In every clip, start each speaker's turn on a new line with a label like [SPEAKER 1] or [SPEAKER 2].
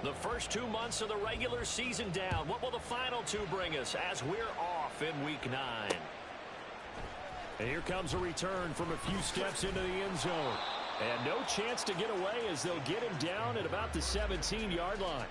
[SPEAKER 1] The first 2 months of the regular season down. What will the final two bring us as we're off in Week 9?
[SPEAKER 2] And here comes a return from a few steps into the end zone. And no chance to get away as they'll get him down at about the 17-yard line.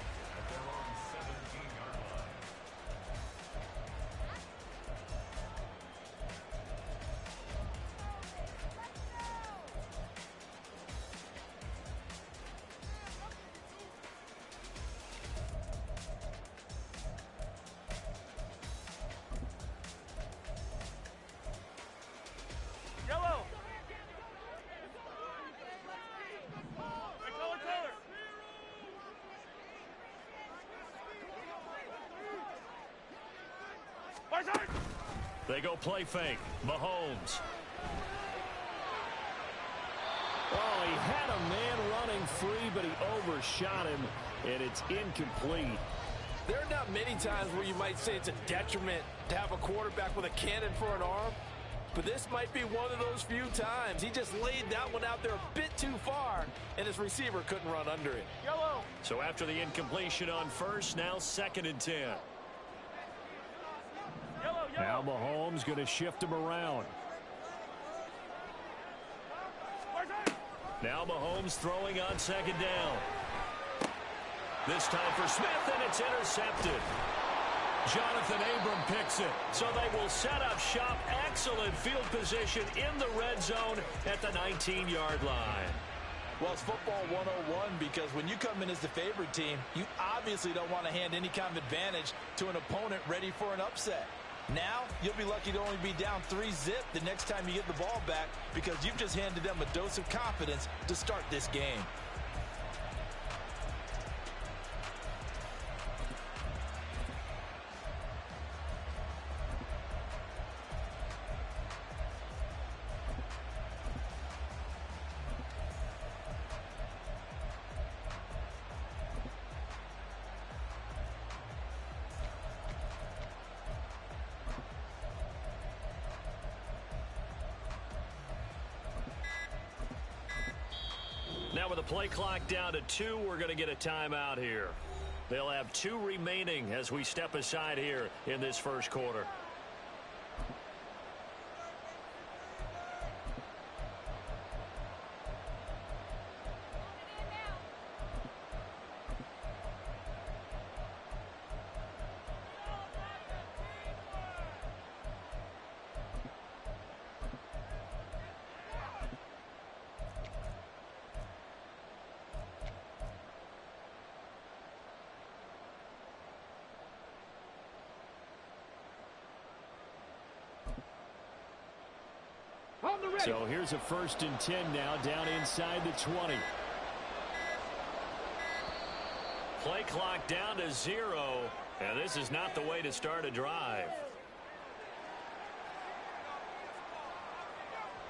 [SPEAKER 2] They go play fake. Mahomes. Oh, he had a man running free, but he overshot him, and it's incomplete.
[SPEAKER 3] There are not many times where you might say it's a detriment to have a quarterback with a cannon for an arm, but this might be one of those few times. He just laid that one out there a bit too far, and his receiver couldn't run under it.
[SPEAKER 1] Yellow. So after the incompletion on first, now 2nd and 10.
[SPEAKER 2] Now Mahomes going to shift him around. Now Mahomes throwing on 2nd down.
[SPEAKER 1] This time for Smith, and it's intercepted. Jonathan Abram picks it. So they will set up shop. Excellent field position in the red zone at the 19-yard line.
[SPEAKER 3] Well, it's football 101 because when you come in as the favorite team, you obviously don't want to hand any kind of advantage to an opponent ready for an upset. Now, you'll be lucky to only be down 3-zip the next time you get the ball back because you've just handed them a dose of confidence to start this game.
[SPEAKER 1] Now with the play clock down to 2, we're going to get a timeout here. They'll have 2 remaining as we step aside here in this first quarter.
[SPEAKER 2] So here's a 1st and 10 now, down inside the 20.
[SPEAKER 1] Play clock down to 0, and this is not the way to start a drive.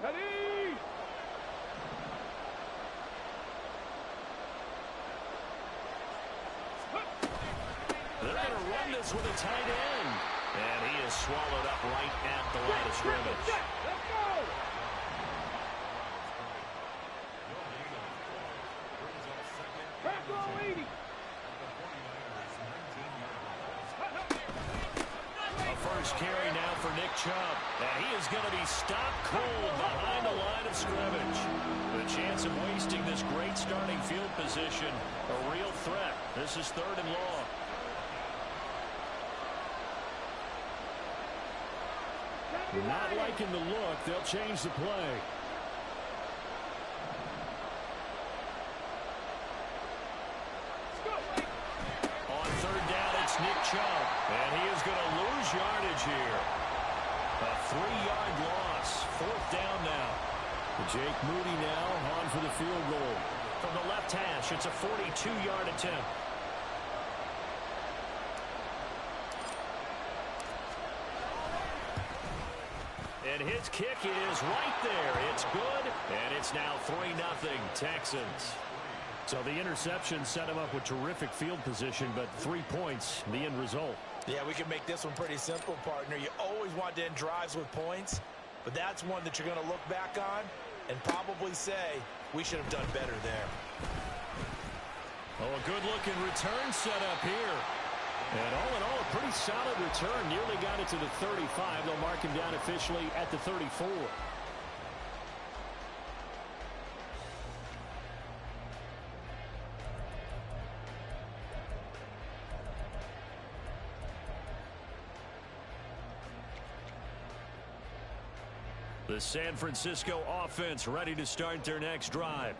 [SPEAKER 4] Ready?
[SPEAKER 1] They're going to run this with a tight end, and he is swallowed up right at the line of scrimmage.
[SPEAKER 4] Let's go!
[SPEAKER 1] Carry now for Nick Chubb, and he is going to be stopped cold behind the line of scrimmage. The chance of wasting this great starting field position, a real threat. This is 3rd and long.
[SPEAKER 2] Not liking the look. They'll change the play.
[SPEAKER 1] On 3rd down, it's Nick Chubb, and he is going to lose yardage here. A 3-yard loss. 4th down now.
[SPEAKER 2] Jake Moody now on for the field goal.
[SPEAKER 1] From the left hash, it's a 42-yard attempt. And his kick is right there. It's good, and it's now 3-0 Texans.
[SPEAKER 2] So the interception set him up with terrific field position, but 3 points, the end result.
[SPEAKER 3] Yeah, we can make this one pretty simple, partner. You always want to end drives with points, but that's one that you're going to look back on and probably say, we should have done better there.
[SPEAKER 1] Oh, a good-looking return set up here.
[SPEAKER 2] And all in all, a pretty solid return. Nearly got it to the 35. They'll mark him down officially at the 34.
[SPEAKER 1] The San Francisco offense ready to start their next drive.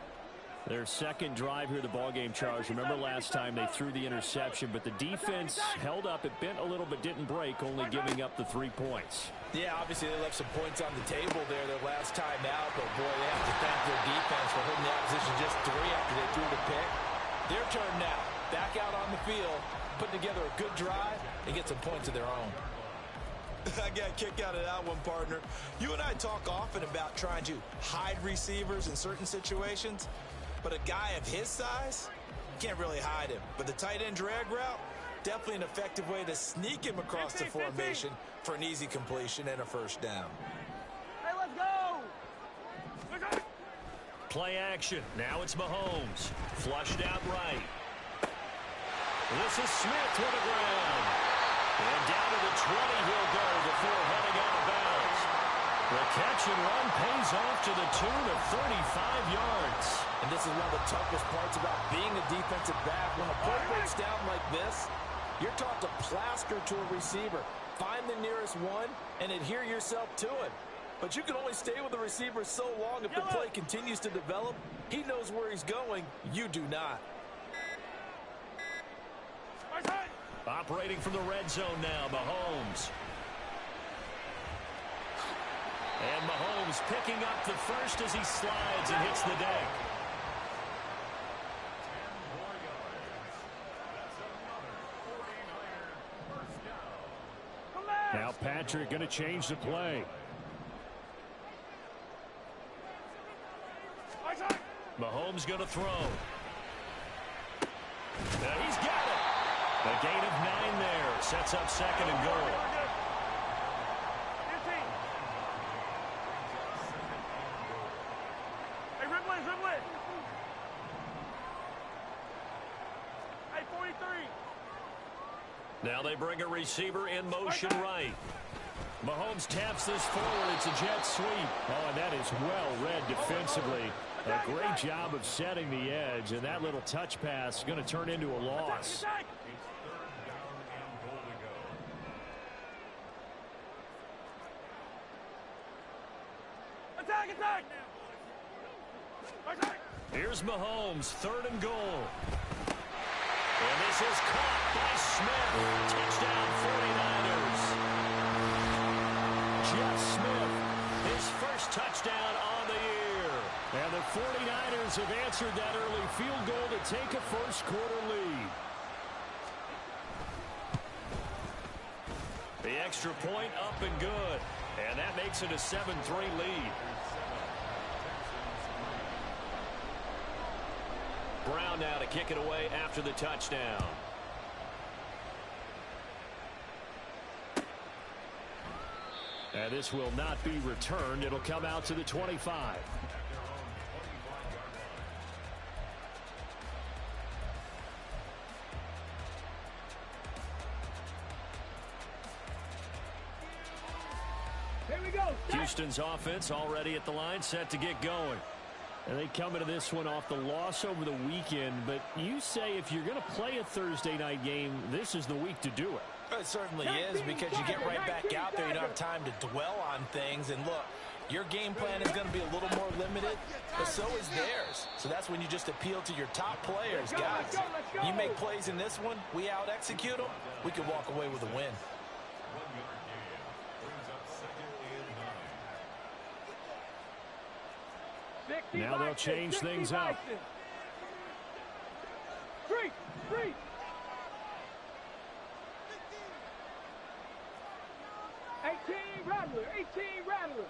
[SPEAKER 2] Their second drive here, the ballgame, Charles. Remember last time they threw the interception, but the defense held up. It bent a little but didn't break, only giving up the 3 points.
[SPEAKER 3] Yeah, obviously they left some points on the table there their last time out, but boy, they have to thank their defense for holding the opposition just 3 after they threw the pick. Their turn now. Back out on the field, put together a good drive, and get some points of their own.
[SPEAKER 4] I got a kick out of that one, partner. You and I talk often about trying to hide receivers in certain situations, but a guy of his size, can't really hide him. But the tight end drag route, definitely an effective way to sneak him across the formation for an easy completion and a first down.
[SPEAKER 5] Hey, let's go!
[SPEAKER 1] Play action. Now it's Mahomes. Flushed out right. This is Smith to the ground. And down to the 20 he'll go before heading out of bounds. The catch and run pays off to the tune of 35 yards.
[SPEAKER 3] And this is one of the toughest parts about being a defensive back. When a play breaks down like this, you're taught to plaster to a receiver. Find the nearest one and adhere yourself to it. But you can only stay with the receiver so long if the play continues to develop. He knows where he's going. You do not.
[SPEAKER 1] Operating from the red zone now, Mahomes. And Mahomes picking up the first as he slides and hits the deck.
[SPEAKER 2] Now Patrick going to change the play.
[SPEAKER 1] Mahomes going to throw. Now he's got it. A gain of 9 there. Sets up second and goal.
[SPEAKER 5] Hey, Ridley. Hey, 43.
[SPEAKER 1] Now they bring a receiver in motion right. Mahomes taps this forward. It's a jet sweep.
[SPEAKER 2] Oh, and that is well read defensively. A great job of setting the edge, and that little touch pass is going to turn into a loss.
[SPEAKER 5] Attack!
[SPEAKER 1] Here's Mahomes, 3rd and goal. And this is caught by Smith. Touchdown 49ers. Jeff Smith, his first touchdown on the year.
[SPEAKER 2] And the 49ers have answered that early field goal to take a first-quarter lead.
[SPEAKER 1] The extra point up and good. And that makes it a 7-3 lead. Brown now to kick it away after the touchdown.
[SPEAKER 2] And this will not be returned. It'll come out to the 25.
[SPEAKER 5] Here we go.
[SPEAKER 1] Houston's offense already at the line, set to get going.
[SPEAKER 2] And they come into this one off the loss over the weekend. But you say if you're going to play a Thursday night game, this is the week to do it.
[SPEAKER 3] It certainly is, because you get right back out there. You don't have time to dwell on things. And look, your game plan is going to be a little more limited, but so is theirs. So that's when you just appeal to your top players, guys. You make plays in this one, we out-execute them, we can walk away with a win.
[SPEAKER 2] Now they'll change things up.
[SPEAKER 5] 3. Rattler.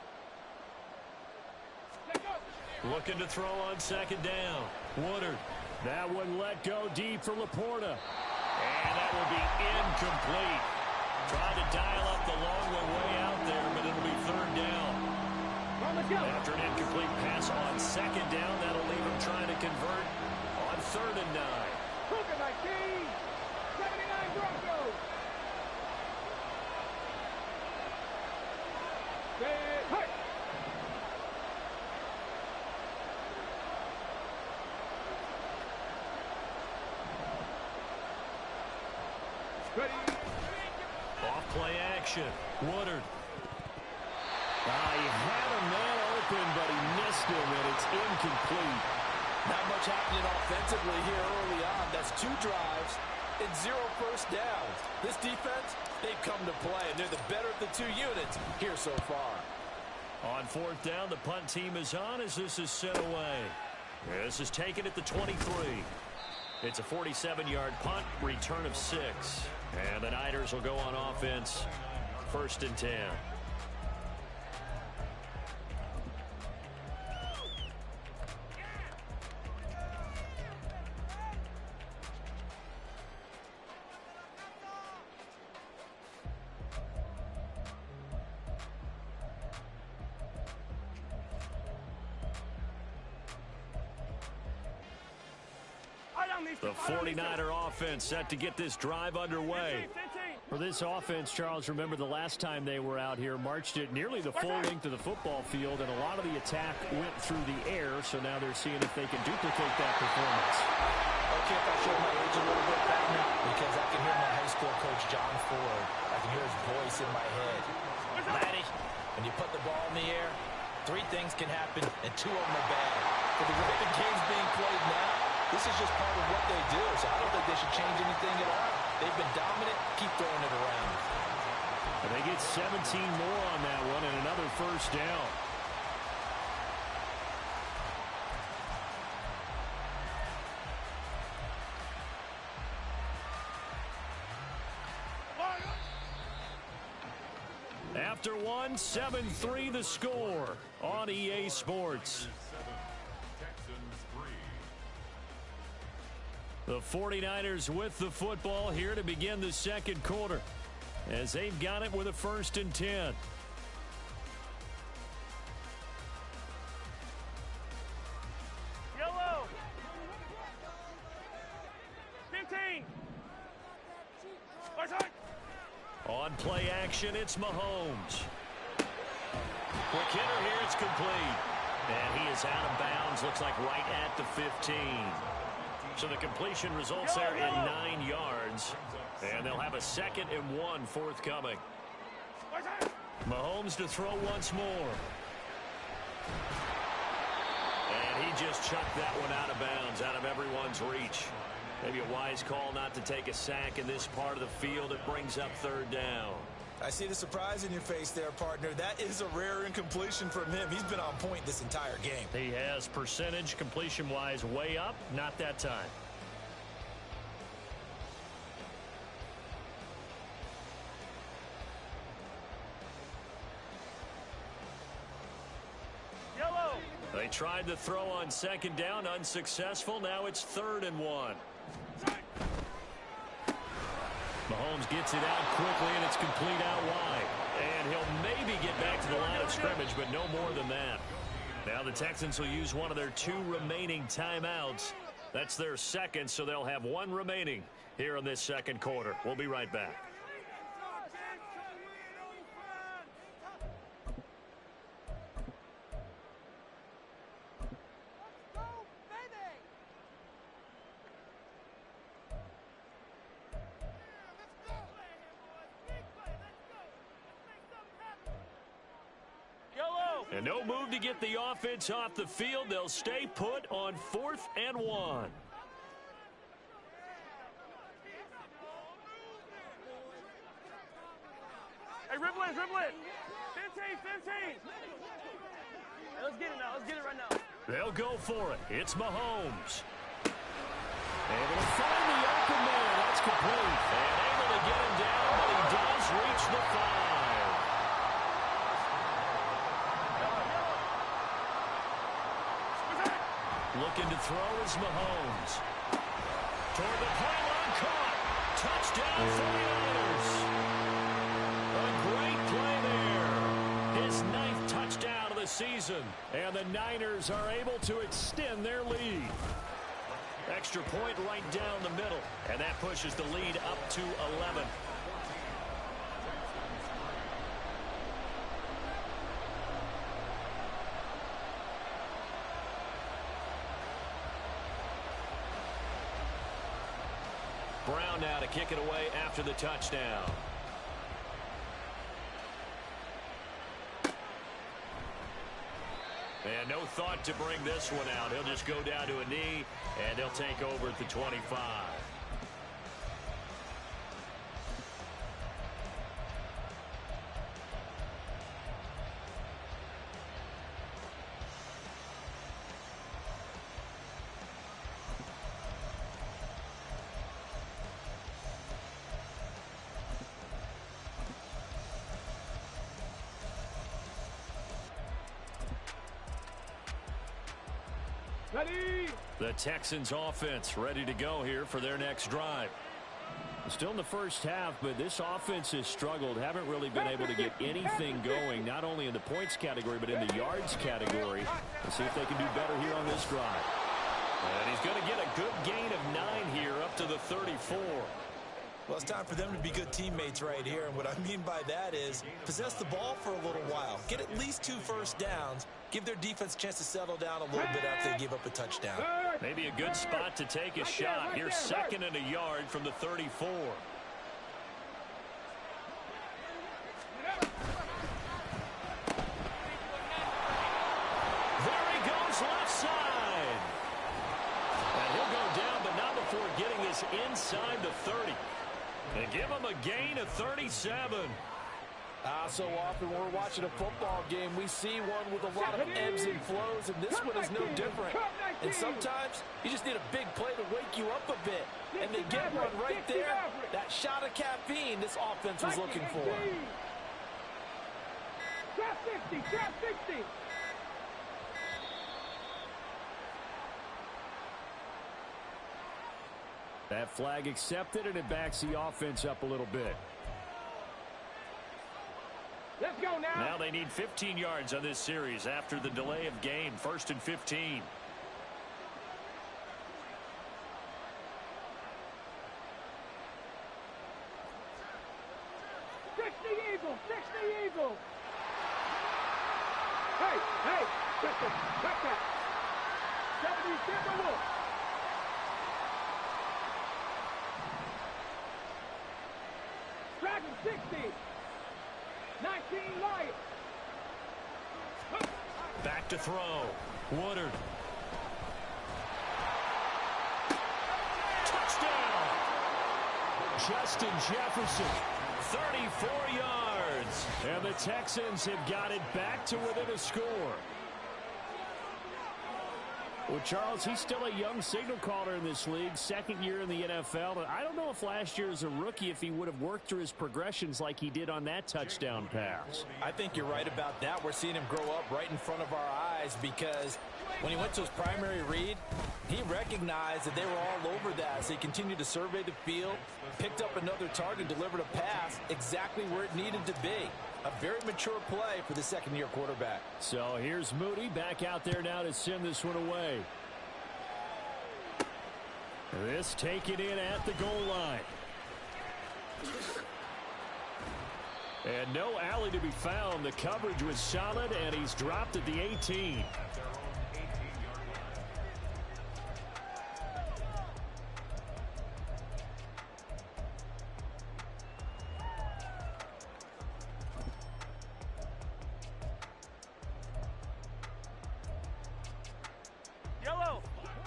[SPEAKER 5] Let's go.
[SPEAKER 1] Looking to throw on second down. Woodard.
[SPEAKER 2] That one let go deep for Laporta.
[SPEAKER 1] And that will be incomplete. Tried to dial up the long way out there, but it'll be 3rd down. After an incomplete pass on second down, that'll leave him trying to convert on 3rd and 9.
[SPEAKER 5] Cougar 19. 79 Broncos. Hey. Ready.
[SPEAKER 1] Off play action. Woodard. He had a man open, but he missed him, and it's incomplete.
[SPEAKER 3] Not much happening offensively here early on. That's 2 drives and 0 first downs. This defense, they've come to play, and they're the better of the 2 units here so far.
[SPEAKER 1] On 4th down, the punt team is on as this is sent away. This is taken at the 23. It's a 47-yard punt, return of 6. And the Niners will go on offense, 1st and 10. The 49er offense set to get this drive underway.
[SPEAKER 2] For this offense, Charles, remember the last time they were out here, marched it nearly the full length of the football field, and a lot of the attack went through the air, so now they're seeing if they can duplicate that performance.
[SPEAKER 3] Okay, if I show my age a little bit back now, because I can hear my high school coach, John Ford. I can hear his voice in my head. Matty, when you put the ball in the air, 3 things can happen, and 2 of them are bad. For the way the game's being played now, this is just part of what they do, so I don't think they should change anything at all. They've been dominant. Keep throwing it around.
[SPEAKER 2] And they get 17 more on that one and another first down. After 1, 7-3 the score on EA Sports. The 49ers with the football here to begin the second quarter as they've got it with a 1st and 10.
[SPEAKER 5] Yellow. 15.
[SPEAKER 1] On play action, it's Mahomes. Quick hitter here, it's complete. And he is out of bounds, looks like right at the 15. So the completion results there in 9 yards. And they'll have a 2nd and 1 forthcoming. Mahomes to throw once more. And he just chucked that one out of bounds, out of everyone's reach. Maybe a wise call not to take a sack in this part of the field. It brings up 3rd down.
[SPEAKER 4] I see the surprise in your face there, partner. That is a rare incompletion from him. He's been on point this entire game.
[SPEAKER 1] He has percentage completion-wise way up. Not that time.
[SPEAKER 5] Yellow.
[SPEAKER 1] They tried to throw on 2nd down, unsuccessful. Now it's 3rd and 1. Mahomes gets it out quickly, and it's complete out wide. And he'll maybe get back to the line of scrimmage, but no more than that. Now the Texans will use one of their 2 remaining timeouts. That's their 2nd, so they'll have 1 remaining here in this second quarter. We'll be right back. And no move to get the offense off the field. They'll stay put on 4th and 1.
[SPEAKER 5] Hey, dribble it. 15. Hey, let's get it now. Let's get it right now.
[SPEAKER 1] They'll go for it. It's Mahomes. Able to find the open man. That's complete. And able to get him down, but he does reach the 5. Looking to throw is Mahomes. Toward the pylon, caught. Touchdown, 49ers. A great play there. His 9th touchdown of the season. And the Niners are able to extend their lead. Extra point right down the middle, and that pushes the lead up to 11. Brown now to kick it away after the touchdown. And no thought to bring this one out. He'll just go down to a knee, and they'll take over at the 25.
[SPEAKER 5] Ready?
[SPEAKER 1] The Texans offense ready to go here for their next drive.
[SPEAKER 2] Still in the first half, but this offense has struggled. Haven't really been able to get anything going, not only in the points category, but in the yards category. Let's see if they can do better here on this drive.
[SPEAKER 1] And he's going to get a good gain of 9 here up to the 34.
[SPEAKER 4] Well, it's time for them to be good teammates right here. And what I mean by that is possess the ball for a little while. Get at least 2 first downs. Give their defense a chance to settle down a little bit after they give up a touchdown.
[SPEAKER 1] Maybe a good spot to take a shot. Here's 2nd and a yard from the 34. There he goes left side. And he'll go down, but not before getting this inside the 30. And give him a gain of 37.
[SPEAKER 3] So often when we're watching a football game, we see one with a lot of ebbs and flows, and this one is no different. And sometimes you just need a big play to wake you up a bit. And they get one right there. That shot of caffeine this offense was looking for.
[SPEAKER 5] Trap 60, trap 60.
[SPEAKER 2] That flag accepted, and it backs the offense up a little bit.
[SPEAKER 5] Let's go now.
[SPEAKER 1] Now they need 15 yards on this series after the delay of game. 1st and 15.
[SPEAKER 5] Eagle, 60 Eagle. Hey, check that. 70 Timberwolves. Dragon 60. 19 Lions.
[SPEAKER 1] Back to throw. Woodard. Touchdown! Justin Jefferson. 34 yards.
[SPEAKER 2] And the Texans have got it back to within a score. Well, Charles, he's still a young signal caller in this league, 2nd year in the NFL. But I don't know if last year as a rookie, if he would have worked through his progressions like he did on that touchdown pass.
[SPEAKER 3] I think you're right about that. We're seeing him grow up right in front of our eyes because when he went to his primary read, he recognized that they were all over that. So he continued to survey the field, picked up another target, delivered a pass exactly where it needed to be. A very mature play for the 2nd-year quarterback.
[SPEAKER 2] So here's Moody back out there now to send this one away. This taken in at the goal line. And no alley to be found. The coverage was solid, and he's dropped at the 18.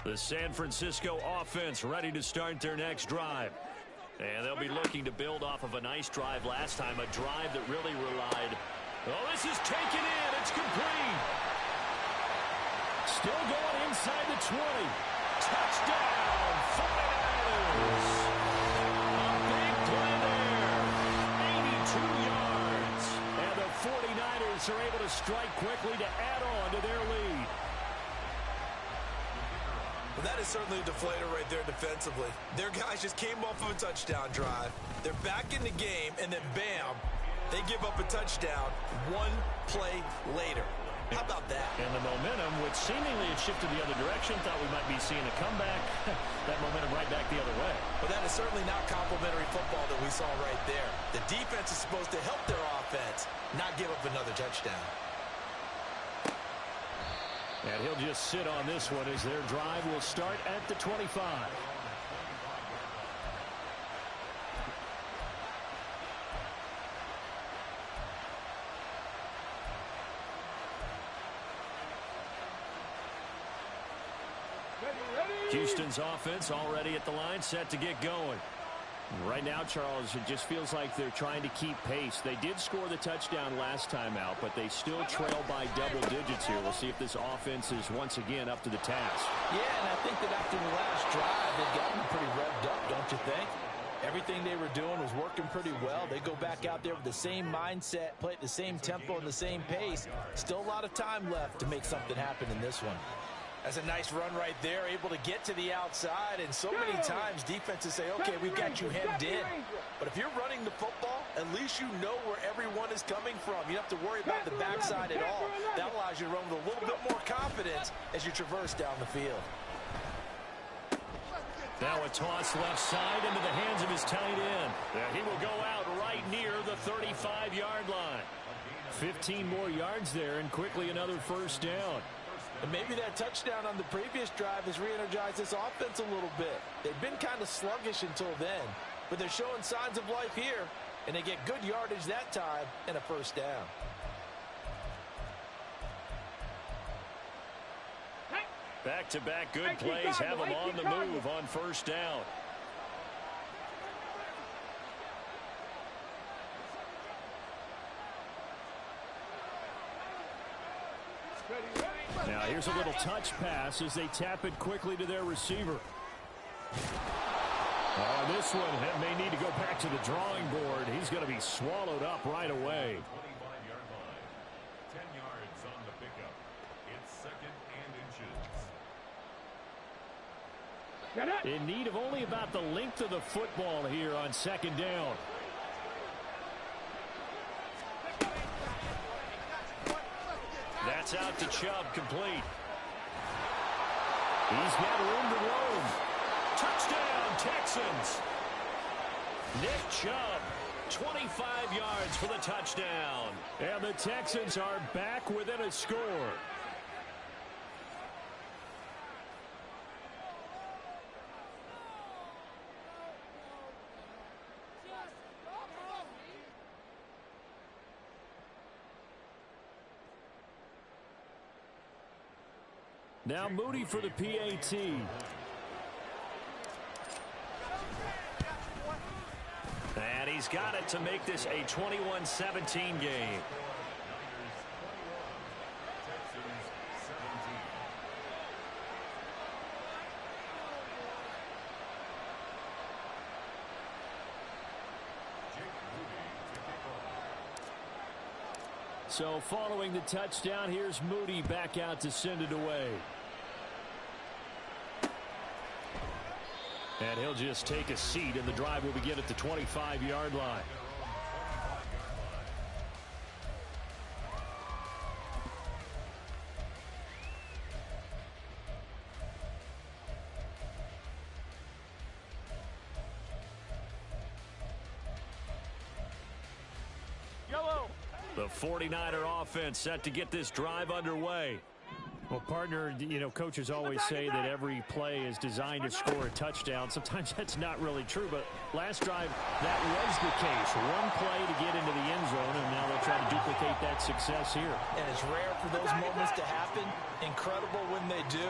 [SPEAKER 2] The San Francisco offense ready to start their next drive. And they'll be looking to build off of a nice drive last time, a drive that really relied. Oh, this is taken in. It's complete. Still going inside the 20. Touchdown, 49ers. A big play there. 82 yards. And the 49ers are able to strike quickly to add on to their lead.
[SPEAKER 4] Well, that is certainly a deflator right there defensively. Their guys just came off of a touchdown drive. They're back in the game, and then bam, they give up a touchdown 1 play later. How about that?
[SPEAKER 1] And the momentum, which seemingly had shifted the other direction, thought we might be seeing a comeback. That momentum right back the other way.
[SPEAKER 4] But that is certainly not complimentary football that we saw right there. The defense is supposed to help their offense, not give up another touchdown.
[SPEAKER 1] And he'll just sit on this one as their drive will start at the 25. Houston's offense already at the line, set to get going. Right now, Charles, it just feels like they're trying to keep pace. They did score the touchdown last time out, but they still trail by double digits here. We'll see if this offense is once again up to the task.
[SPEAKER 3] Yeah, and I think that after the last drive, they've gotten pretty revved up, don't you think? Everything they were doing was working pretty well. They go back out there with the same mindset, play at the same tempo and the same pace. Still a lot of time left to make something happen in this one.
[SPEAKER 4] That's a nice run right there, able to get to the outside. And so many times defenses say, okay, we've got you hemmed in. But if you're running the football, at least you know where everyone is coming from. You don't have to worry about the backside at all. That allows you to run with a little bit more confidence as you traverse down the field.
[SPEAKER 1] Now a toss left side into the hands of his tight end. He will go out right near the 35-yard line. 15 more yards there, and quickly another first down.
[SPEAKER 3] And maybe that touchdown on the previous drive has re-energized this offense a little bit. They've been kind of sluggish until then, but they're showing signs of life here, and they get good yardage that time and a first down.
[SPEAKER 1] Back-to-back good plays have them on the move on first down. Now here's a little touch pass as they tap it quickly to their receiver. This one may need to go back to the drawing board. He's going to be swallowed up right away.
[SPEAKER 2] 25-yard line. 10 yards on the pickup. It's second and inches.
[SPEAKER 1] In need of only about the length of the football here on second down. That's out to Chubb, complete. He's got room to roam. Touchdown, Texans. Nick Chubb, 25 yards for the touchdown. And the Texans are back within a score. Now Moody for the PAT. And he's got it to make this a 21-17 game. So following the touchdown, here's Moody back out to send it away. And he'll just take a seat, and the drive will begin at the 25-yard line. The 49er offense set to get this drive underway. Well, partner, you know, coaches always say that every play is designed to score a touchdown. Sometimes that's not really true, but last drive, that was the case. One play to get into the end zone, and now they'll try to duplicate that success here.
[SPEAKER 3] And it's rare for those moments to happen. Incredible when they do.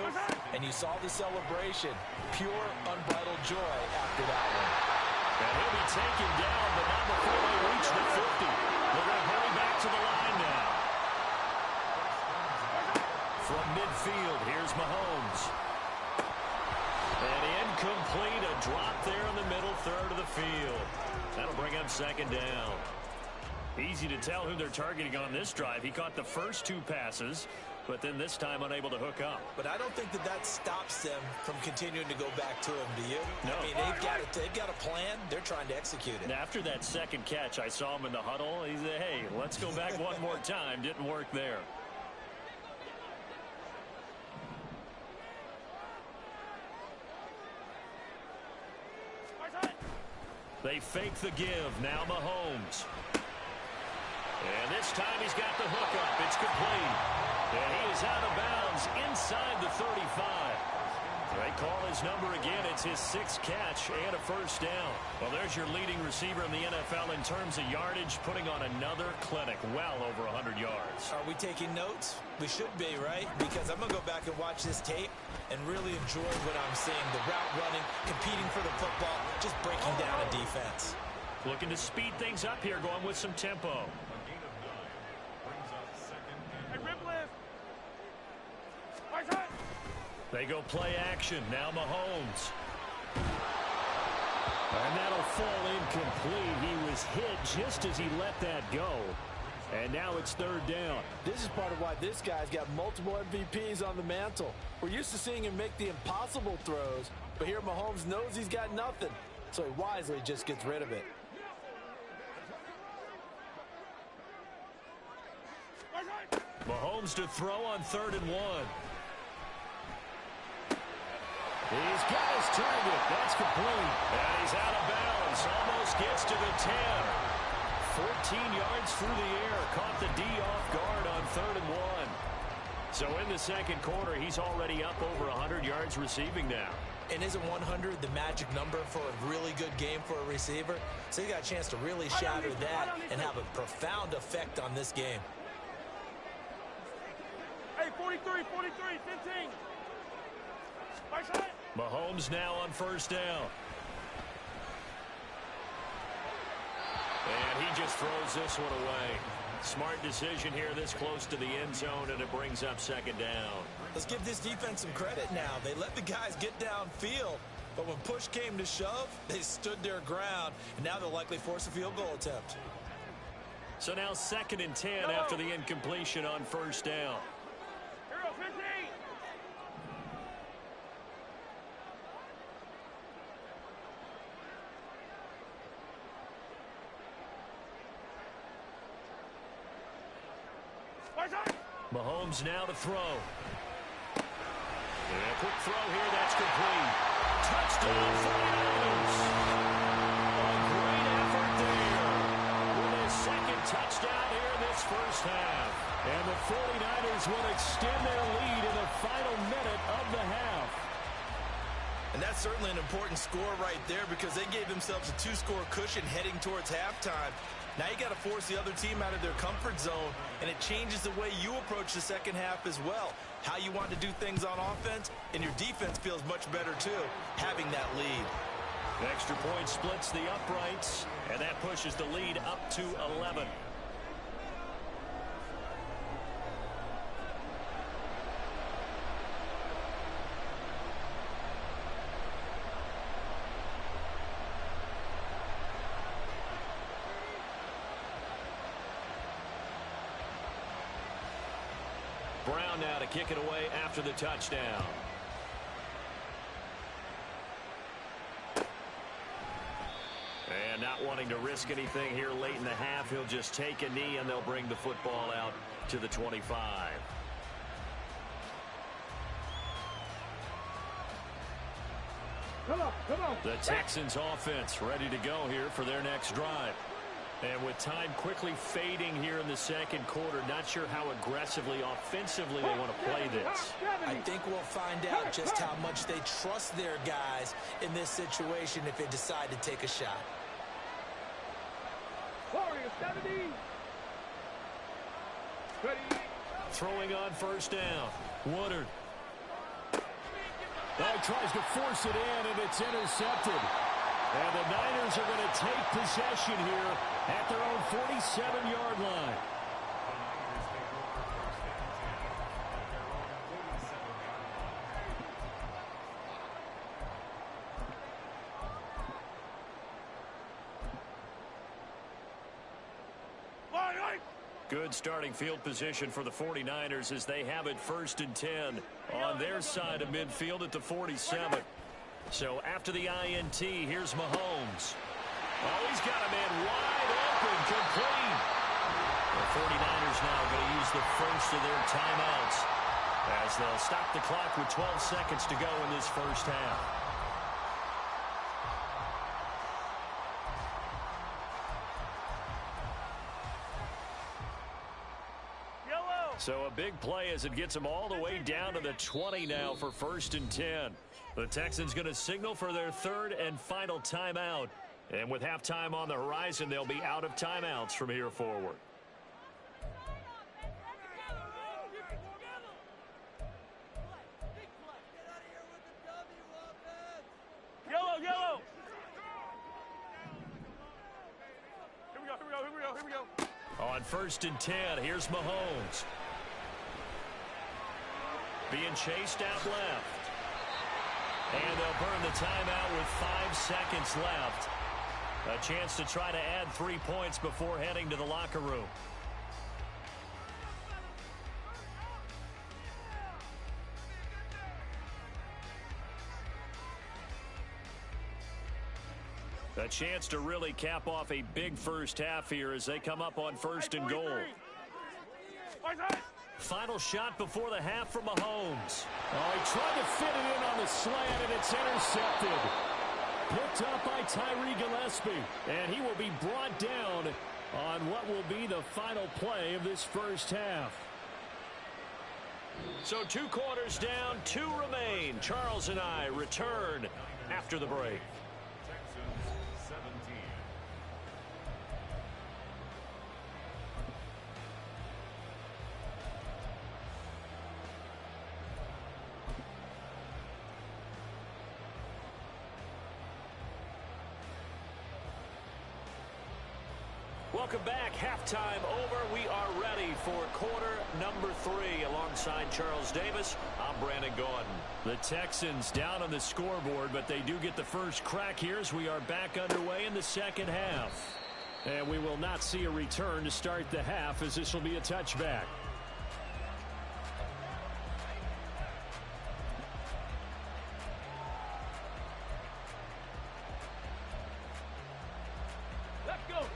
[SPEAKER 3] And you saw the celebration. Pure, unbridled joy after that one.
[SPEAKER 1] And he'll be taken down, but not before they reach the 50. They're going to hurry back to the line now. From midfield, here's Mahomes. And incomplete, a drop there in the middle third of the field. That'll bring up second down. Easy to tell who they're targeting on this drive. He caught the first two passes, but then this time unable to hook up.
[SPEAKER 4] But I don't think that stops them from continuing to go back to him, do you?
[SPEAKER 1] No.
[SPEAKER 4] I mean, they've got a plan. They're trying to execute it.
[SPEAKER 1] And after that second catch, I saw him in the huddle. He said, hey, let's go back one more time. Didn't work there. They fake the give. Now Mahomes. And this time he's got the hook up. It's complete. And he is out of bounds inside the 35. They call his number again. It's his 6th catch and a first down. Well, there's your leading receiver in the NFL in terms of yardage, putting on another clinic, well over 100 yards.
[SPEAKER 4] Are we taking notes? We should be, right? Because I'm going to go back and watch this tape and really enjoy what I'm seeing. The route running, competing for the football, just breaking down a defense.
[SPEAKER 1] Looking to speed things up here, going with some tempo. They go play action. Now Mahomes. And that'll fall incomplete. He was hit just as he let that go. And now it's 3rd down.
[SPEAKER 3] This is part of why this guy's got multiple MVPs on the mantle. We're used to seeing him make the impossible throws, but here Mahomes knows he's got nothing, so he wisely just gets rid of it.
[SPEAKER 1] Mahomes to throw on 3rd and 1. He's got his target. That's complete. And he's out of bounds. Almost gets to the 10. 14 yards through the air. Caught the D off guard on 3rd and 1. So in the second quarter, he's already up over 100 yards receiving now.
[SPEAKER 4] And isn't 100 the magic number for a really good game for a receiver? So he got a chance to really shatter that and have a profound effect on this game.
[SPEAKER 5] Hey, 43, 43, 15.
[SPEAKER 1] Mahomes now on 1st down. And he just throws this one away. Smart decision here this close to the end zone, and it brings up 2nd down.
[SPEAKER 4] Let's give this defense some credit now. They let the guys get downfield, but when push came to shove, they stood their ground, and now they'll likely force a field goal attempt.
[SPEAKER 1] So now 2nd and 10 after the incompletion on 1st down.
[SPEAKER 5] Hero 15.
[SPEAKER 1] Mahomes now to throw. And a quick throw here, that's complete. Touchdown 49ers. A great effort there. With his 2nd touchdown here this first half. And the 49ers will extend their lead in the final minute of the half.
[SPEAKER 4] And that's certainly an important score right there because they gave themselves a 2-score cushion heading towards halftime. Now you got to force the other team out of their comfort zone, and it changes the way you approach the second half as well. How you want to do things on offense, and your defense feels much better too, having that lead.
[SPEAKER 1] The extra point splits the uprights, and that pushes the lead up to 11. Brown now to kick it away after the touchdown. And not wanting to risk anything here late in the half, he'll just take a knee and they'll bring the football out to the 25.
[SPEAKER 5] Come on.
[SPEAKER 1] The Texans offense ready to go here for their next drive. And with time quickly fading here in the second quarter, not sure how aggressively, offensively they want to play this.
[SPEAKER 4] I think we'll find out just how much they trust their guys in this situation if they decide to take a shot.
[SPEAKER 1] Throwing on 1st down. Woodard. He tries to force it in, and it's intercepted. And the Niners are going to take possession here at their own 47-yard line. Good starting field position for the 49ers as they have it 1st and 10 on their side of midfield at the 47. So after the INT, here's Mahomes. Oh, he's got a man wide open, complete. The 49ers now going to use the first of their timeouts as they'll stop the clock with 12 seconds to go in this first half. So a big play as it gets them all the way down to the 20 now for 1st and 10. The Texans going to signal for their 3rd and final timeout. And with halftime on the horizon, they'll be out of timeouts from here forward.
[SPEAKER 5] Yellow. Here we go.
[SPEAKER 1] On 1st and 10, here's Mahomes. Being chased out left. And they'll burn the timeout with 5 seconds left. A chance to try to add 3 points before heading to the locker room. A chance to really cap off a big first half here as they come up on 1st and goal. Final shot before the half from Mahomes.
[SPEAKER 2] Oh, he tried to fit it in on the slant, and it's intercepted. Picked up by Tyree Gillespie, and he will be brought down on what will be the final play of this first half.
[SPEAKER 1] So 2 quarters down, 2 remain. Charles and I return after the break. Welcome back. Halftime over. We are ready for quarter number 3. Alongside Charles Davis, I'm Brandon Gaudin. The Texans down on the scoreboard, but they do get the first crack here as we are back underway in the second half.
[SPEAKER 2] And we will not see a return to start the half, as this will be a touchback.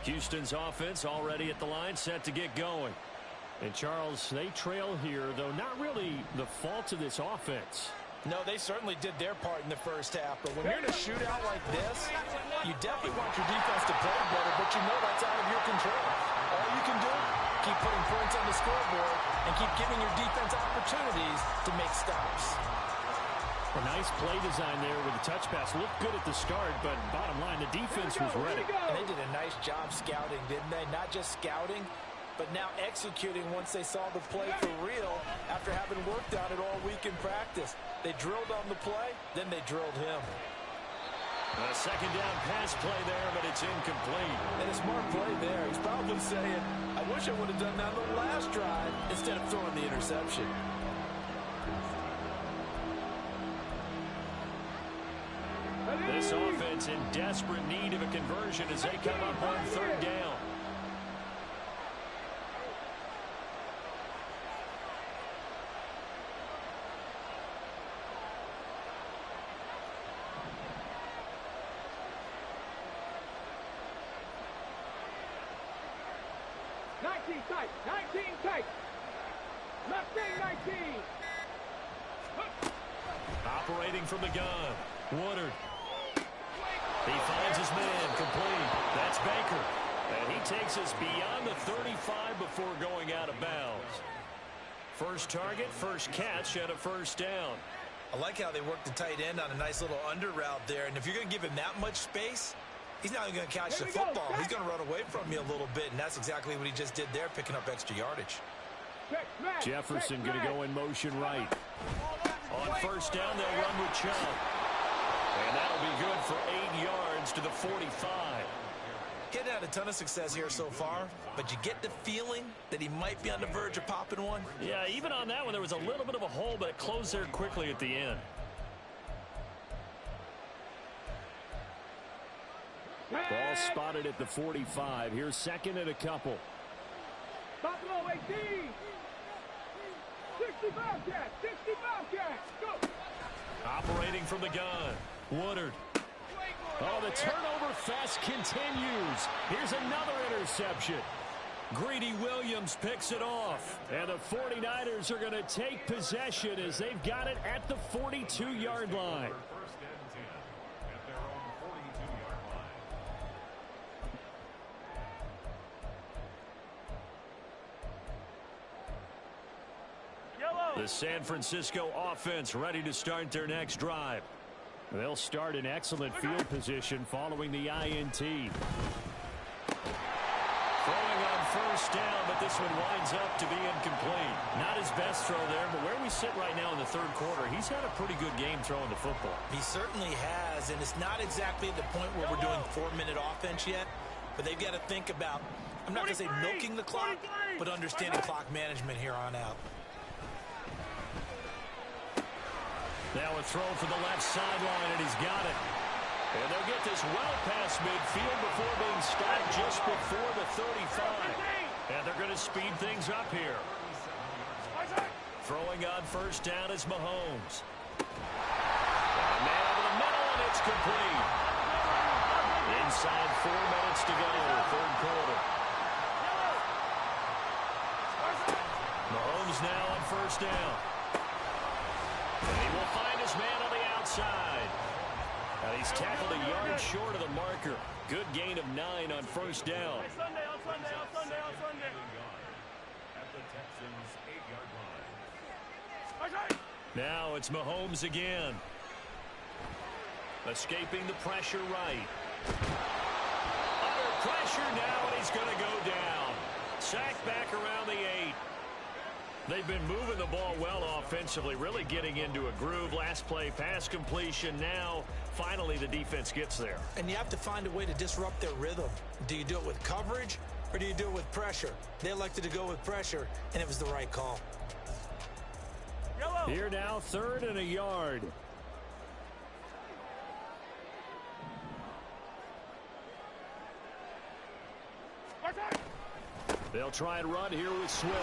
[SPEAKER 1] Houston's offense already at the line, set to get going.
[SPEAKER 2] And Charles, they trail here, though not really the fault of this offense.
[SPEAKER 3] No, they certainly did their part in the first half. But when you're in a shootout like this, you definitely want your defense to play better, but you know that's out of your control. All you can do, keep putting points on the scoreboard and keep giving your defense opportunities to make stops.
[SPEAKER 2] A nice play design there with the touch pass. Looked good at the start, but bottom line, the defense was ready.
[SPEAKER 3] And they did a nice job scouting, didn't they? Not just scouting, but now executing once they saw the play for real after having worked on it all week in practice. They drilled on the play, then they drilled him.
[SPEAKER 1] A second down pass play there, but it's incomplete.
[SPEAKER 3] And a smart play there. He's probably saying, I wish I would have done that on the last drive instead of throwing the interception.
[SPEAKER 1] This offense in desperate need of a conversion as they come up on 3rd down. Operating from the gun, Woodard. He finds his man, complete. That's Baker. And he takes us beyond the 35 before going out of bounds. First target, first catch, and a first down.
[SPEAKER 4] I like how they work the tight end on a nice little under route there. And if you're going to give him that much space, he's not even going to catch the football. He's going to run away from you a little bit, and that's exactly what he just did there, picking up extra yardage.
[SPEAKER 2] Jefferson going to go in motion right.
[SPEAKER 1] On first down, they'll run with Chubb. And that'll be good for 8 yards to the 45.
[SPEAKER 4] Getting had a ton of success here so far, but you get the feeling that he might be on the verge of popping one.
[SPEAKER 1] Yeah, even on that one, there was a little bit of a hole, but it closed there quickly at the end.
[SPEAKER 2] Ball spotted at the 45. Here's second and a couple.
[SPEAKER 5] Buffalo 18. 65 catch. 65 catch. Go.
[SPEAKER 1] Operating from the gun, Woodard.
[SPEAKER 2] Oh, the turnover fest continues. Here's another interception.
[SPEAKER 1] Greedy Williams picks it off.
[SPEAKER 2] And the 49ers are going to take possession as they've got it at the 42-yard line.
[SPEAKER 1] The San Francisco offense ready to start their next drive.
[SPEAKER 2] They'll start in excellent field position following the INT.
[SPEAKER 1] Throwing on first down, but this one winds up to be incomplete. Not his best throw there, but where we sit right now in the third quarter, he's had a pretty good game throwing the football.
[SPEAKER 3] He certainly has, and it's not exactly at the point where we're doing 4-minute offense yet, but they've got to think about, I'm not going to say milking the clock, but understanding clock management here on out.
[SPEAKER 1] Now a throw for the left sideline, and he's got it. And they'll get this well past midfield before being stopped just before the 35. And they're going to speed things up here. Throwing on first down is Mahomes. And a man over the middle, and it's complete. Inside 4 minutes to go, third quarter. Mahomes now on first down. And he will find his man on the outside. And he's tackled a yard short of the marker. Good gain of 9 on first down.
[SPEAKER 5] On Sunday.
[SPEAKER 2] At the Texans' 8-yard line.
[SPEAKER 1] Now it's Mahomes again. Escaping the pressure right. Under pressure now, and he's going to go down. Sacked back around the 8. They've been moving the ball well offensively, really getting into a groove. Last play, pass completion. Now, finally, the defense gets there.
[SPEAKER 3] And you have to find a way to disrupt their rhythm. Do you do it with coverage, or do you do it with pressure? They elected to go with pressure, and it was the right call.
[SPEAKER 5] Yellow.
[SPEAKER 2] Here now, 3rd and a yard.
[SPEAKER 1] They'll try and run here with Swift.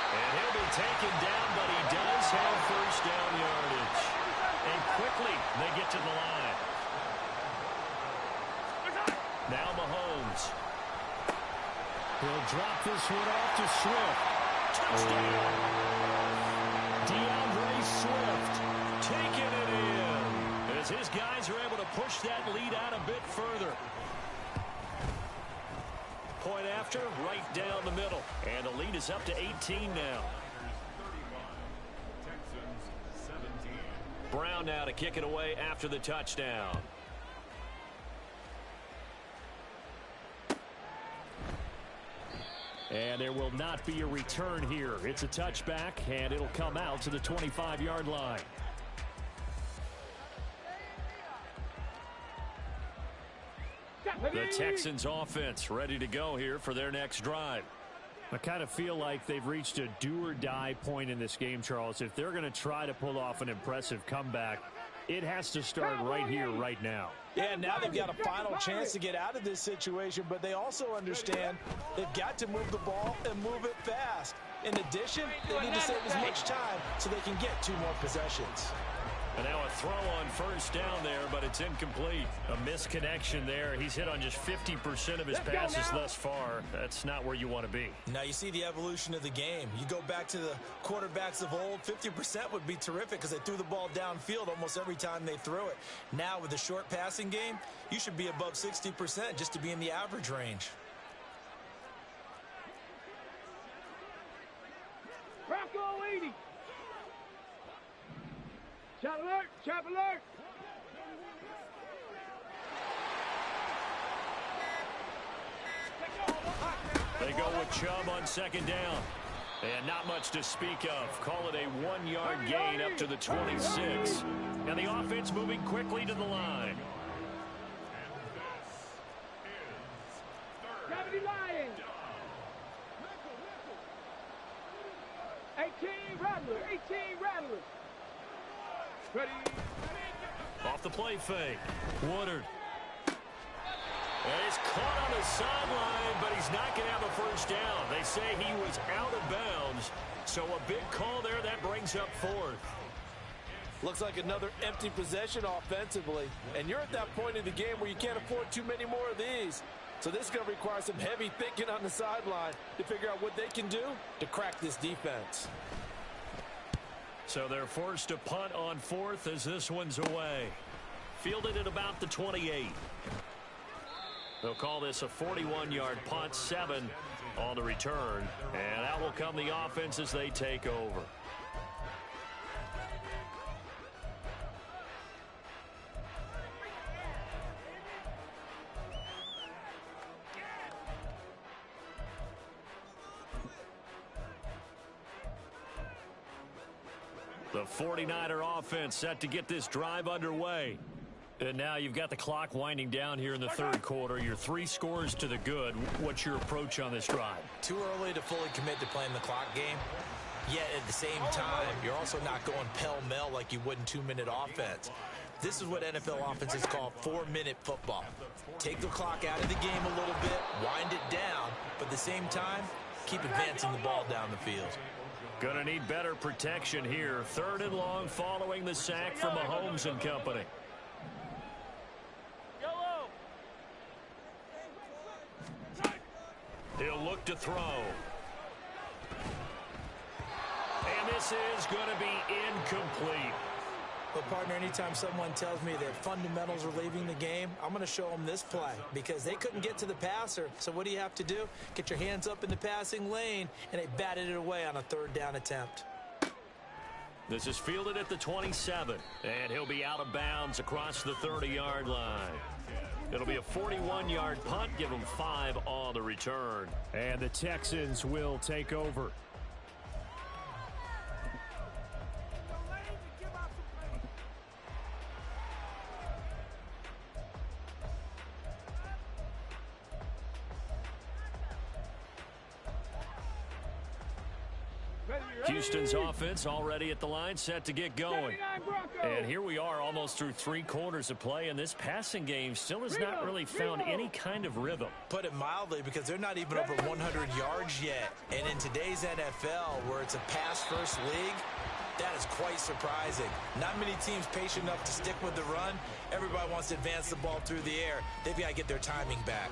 [SPEAKER 1] And he'll be taken down, but he does have first down yardage. And quickly, they get to the line. Now Mahomes.
[SPEAKER 2] He'll drop this one off to Swift.
[SPEAKER 1] Touchdown! DeAndre Swift taking it in. As his guys are able to push that lead out a bit further. Point after, right down the middle. And the lead is up to 18 now. Brown now to kick it away after the touchdown.
[SPEAKER 2] And there will not be a return here. It's a touchback, and it'll come out to the 25-yard line.
[SPEAKER 1] The Texans offense ready to go here for their next drive.
[SPEAKER 2] I kind of feel like they've reached a do-or-die point in this game, Charles. If they're going to try to pull off an impressive comeback, it has to start right here, right now.
[SPEAKER 3] Yeah, now they've got a final chance to get out of this situation, but they also understand they've got to move the ball and move it fast. In addition, they need to save as much time so they can get 2 more possessions.
[SPEAKER 1] And now a throw on first down there, but it's incomplete.
[SPEAKER 2] A misconnection there. He's hit on just 50% of his passes thus far. That's not where you want to be.
[SPEAKER 3] Now you see the evolution of the game. You go back to the quarterbacks of old, 50% would be terrific because they threw the ball downfield almost every time they threw it. Now with the short passing game, you should be above 60% just to be in the average range.
[SPEAKER 5] Rocco 80. Chop alert! Chop alert!
[SPEAKER 1] They go with Chubb on second down. And not much to speak of. Call it a 1-yard gain up to the 26. And the offense moving quickly to the line.
[SPEAKER 5] Gravity Lions! 18 Rattler! 18 Rattler! Ready?
[SPEAKER 1] Off the play fake. Woodard. And he's caught on the sideline, but he's not going to have a first down. They say he was out of bounds. So a big call there. That brings up 4th.
[SPEAKER 3] Looks like another empty possession offensively. And you're at that point in the game where you can't afford too many more of these. So this is going to require some heavy thinking on the sideline to figure out what they can do to crack this defense.
[SPEAKER 1] So they're forced to punt on 4th as this one's away. Fielded at about the 28. They'll call this a 41-yard punt, 7 on the return. And out will come the offense as they take over. The 49er offense set to get this drive underway. And now you've got the clock winding down here in the third quarter. You're 3 scores to the good. What's your approach on this drive?
[SPEAKER 3] Too early to fully commit to playing the clock game. Yet at the same time, you're also not going pell-mell like you would in 2-minute offense. This is what NFL offenses call 4-minute football. Take the clock out of the game a little bit, wind it down, but at the same time, keep advancing the ball down the field.
[SPEAKER 1] Gonna need better protection here. 3rd and long following the sack from Mahomes and company. He'll look to throw. And this is going to be incomplete.
[SPEAKER 3] But, partner, anytime someone tells me that fundamentals are leaving the game, I'm going to show them this play because they couldn't get to the passer. So what do you have to do? Get your hands up in the passing lane, and they batted it away on a 3rd down attempt.
[SPEAKER 1] This is fielded at the 27, and he'll be out of bounds across the 30-yard line. It'll be a 41-yard punt. Give them 5 on the return.
[SPEAKER 2] And the Texans will take over.
[SPEAKER 1] Houston's offense already at the line, set to get going. And here we are almost through 3 quarters of play, and this passing game still has not really found any kind of rhythm.
[SPEAKER 3] Put it mildly, because they're not even over 100 yards yet. And in today's NFL, where it's a pass-first league, that is quite surprising. Not many teams patient enough to stick with the run. Everybody wants to advance the ball through the air. They've got to get their timing back.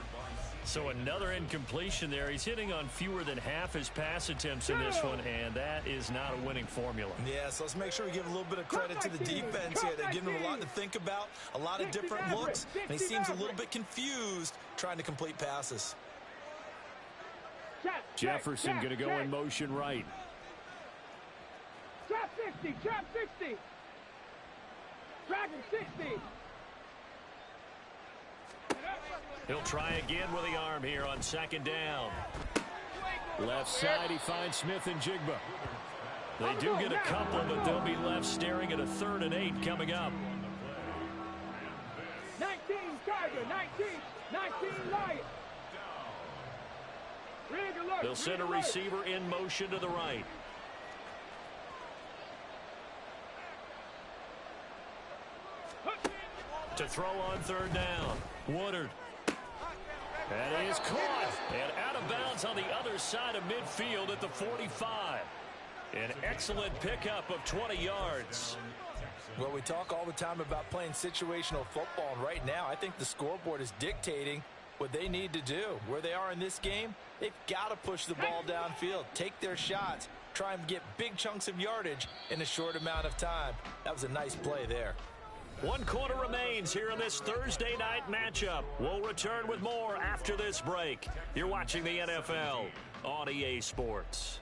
[SPEAKER 1] So another incompletion there. He's hitting on fewer than half his pass attempts in this one, and that is not a winning formula.
[SPEAKER 3] Yeah, so let's make sure we give a little bit of credit to the defense here. They're giving him a lot to think about, a lot of different looks, and he seems a little bit confused trying to complete passes.
[SPEAKER 2] Jefferson going to go in motion right.
[SPEAKER 5] Trap 60, trap 60. Dragon 60.
[SPEAKER 1] He'll try again with the arm here on 2nd down.
[SPEAKER 2] Left side, he finds Smith and Jigba.
[SPEAKER 1] They do get a couple, but they'll be left staring at a 3rd and 8 coming up.
[SPEAKER 5] 19 Tiger, 19 Lion.
[SPEAKER 1] They'll send a receiver in motion to the right. To throw on 3rd down. Woodard. And he is caught and out of bounds on the other side of midfield at the 45. An excellent pickup of 20 yards.
[SPEAKER 3] Well, we talk all the time about playing situational football, and right now I think the scoreboard is dictating what they need to do. Where they are in this game, they've got to push the ball downfield, take their shots, try and get big chunks of yardage in a short amount of time. That was a nice play there.
[SPEAKER 1] 1 quarter remains here in this Thursday night matchup. We'll return with more after this break. You're watching the NFL on EA Sports.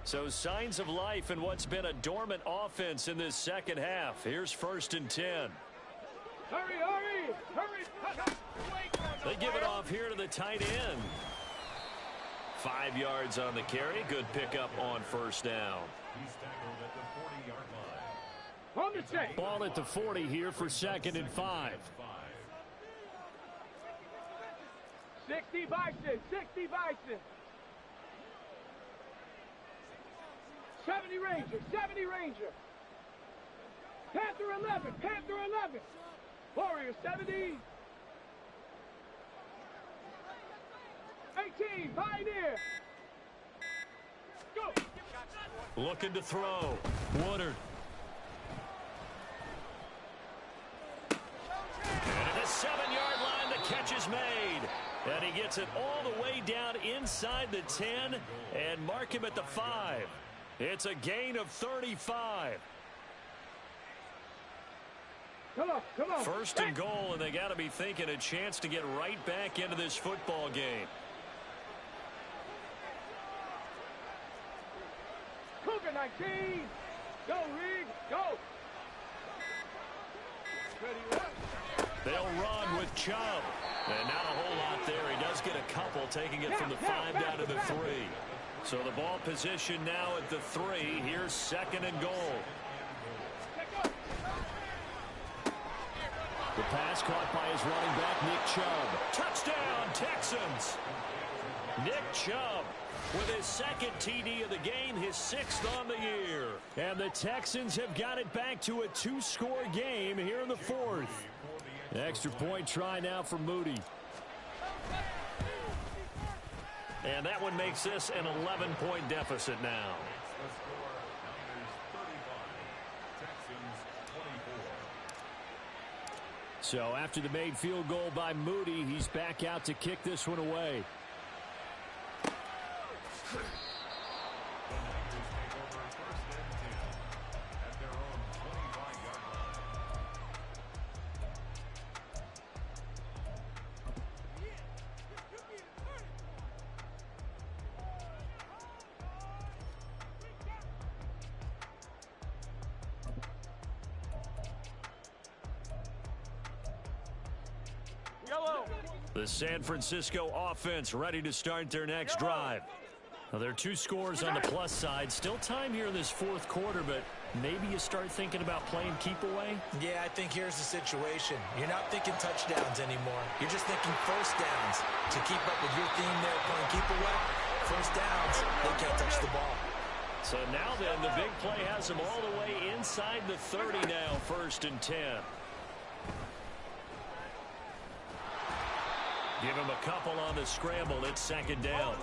[SPEAKER 1] So signs of life in what's been a dormant offense in this second half. Here's 1st and 10.
[SPEAKER 5] Hurry.
[SPEAKER 1] They give it off here to the tight end. 5 yards on the carry. Good pickup on 1st down.
[SPEAKER 5] On the check.
[SPEAKER 2] Ball at the 40 here for 2nd and 5.
[SPEAKER 5] 60 Bison. 70 Ranger. Panther 11. Warrior 70. 18, Pioneer. Go.
[SPEAKER 1] Looking to throw. Woodard. And at the 7-yard line, the catch is made. And he gets it all the way down inside the 10 and mark him at the 5. It's a gain of 35.
[SPEAKER 5] Come on.
[SPEAKER 1] 1st and goal, and they got to be thinking a chance to get right back into this football game.
[SPEAKER 5] Cougar 19. Go, Rig. Go. Ready.
[SPEAKER 1] They'll run with Chubb. And not a whole lot there. He does get a couple, taking it from the 5 down to the 3. So the ball position now at the 3. Here's 2nd and goal. The pass caught by his running back, Nick Chubb. Touchdown, Texans. Nick Chubb with his 2nd TD of the game, his 6th on the year. And the Texans have got it back to a 2-score game here in the 4th. Extra point try now for Moody. And that one makes this an 11-point deficit now. So after the made field goal by Moody, he's back out to kick this one away. The San Francisco offense ready to start their next drive. Now, there are 2 scores on the plus side. Still time here in this 4th quarter, but maybe you start thinking about playing keep away?
[SPEAKER 4] Yeah, I think here's the situation. You're not thinking touchdowns anymore. You're just thinking first downs. To keep up with your theme there, playing keep away, first downs, they can't touch the ball.
[SPEAKER 1] So now then, the big play has them all the way inside the 30 now, 1st and 10. Give him a couple on the scramble. It's 2nd down.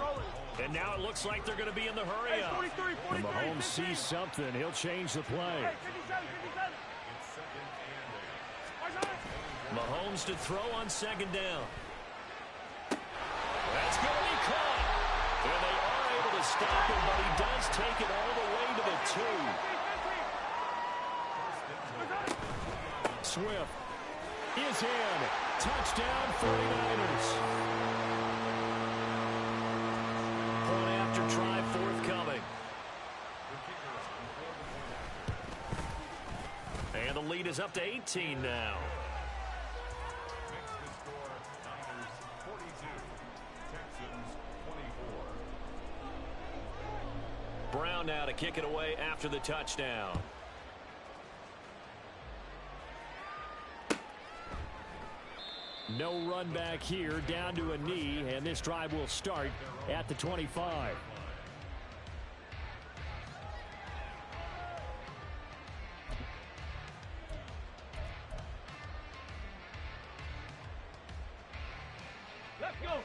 [SPEAKER 1] And now it looks like they're going to be in the hurry up. And Mahomes sees something. He'll change the play. Mahomes to throw on 2nd down. That's going to be caught. And they are able to stop him, but he does take it all the way to the 2. Swift is in. Touchdown, 49ers. Point after try forthcoming. And the lead is up to 18 now. Brown now to kick it away after the touchdown. No run back here, down to a knee, and this drive will start at the 25.
[SPEAKER 5] Let's go.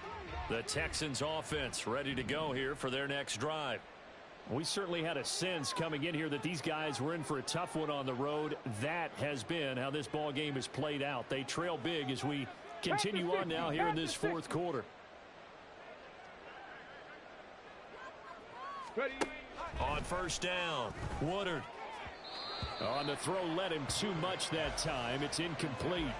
[SPEAKER 1] The Texans offense ready to go here for their next drive. We certainly had a sense coming in here that these guys were in for a tough one on the road. That has been how this ball game is played out. They trail big as we continue on now here in this 4th quarter. On 1st down, Woodard. On the throw, led him too much that time. It's incomplete.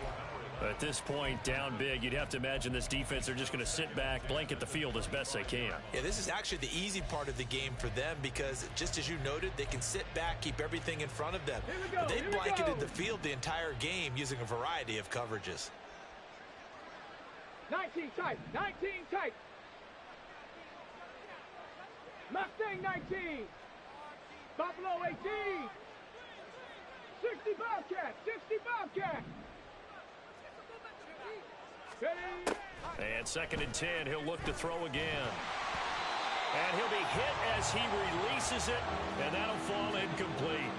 [SPEAKER 1] At this point, down big, you'd have to imagine this defense are just going to sit back, blanket the field as best they can.
[SPEAKER 4] Yeah, this is actually the easy part of the game for them because, just as you noted, they can sit back, keep everything in front of them. But they've blanketed the field the entire game using a variety of coverages.
[SPEAKER 5] 19 tight, 19 tight. Mustang 19. Buffalo 18. 60 Bobcat, 60 Bobcat.
[SPEAKER 1] And 2nd and 10, he'll look to throw again. And he'll be hit as he releases it, and that'll fall incomplete.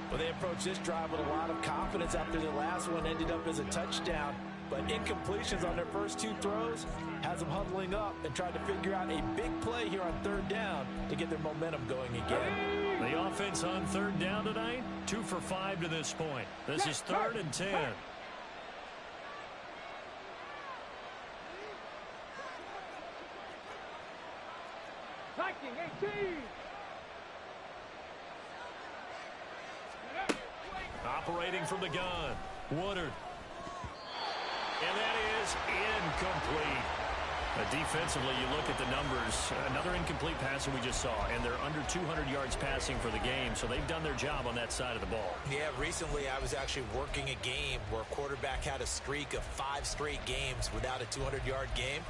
[SPEAKER 3] Well, they approached this drive with a lot of confidence after the last one ended up as a touchdown. But incompletions on their first 2 throws has them huddling up and trying to figure out a big play here on 3rd down to get their momentum going again.
[SPEAKER 1] The offense on 3rd down tonight, 2 for 5 to this point. This is 3rd and 10.
[SPEAKER 5] 18.
[SPEAKER 1] Operating from the gun, Woodard. And that is incomplete. Defensively, you look at the numbers. Another incomplete pass that we just saw, and they're under 200 yards passing for the game, so they've done their job on that side of the ball.
[SPEAKER 4] Yeah, recently I was actually working a game where a quarterback had a streak of 5 straight games without a 200-yard game,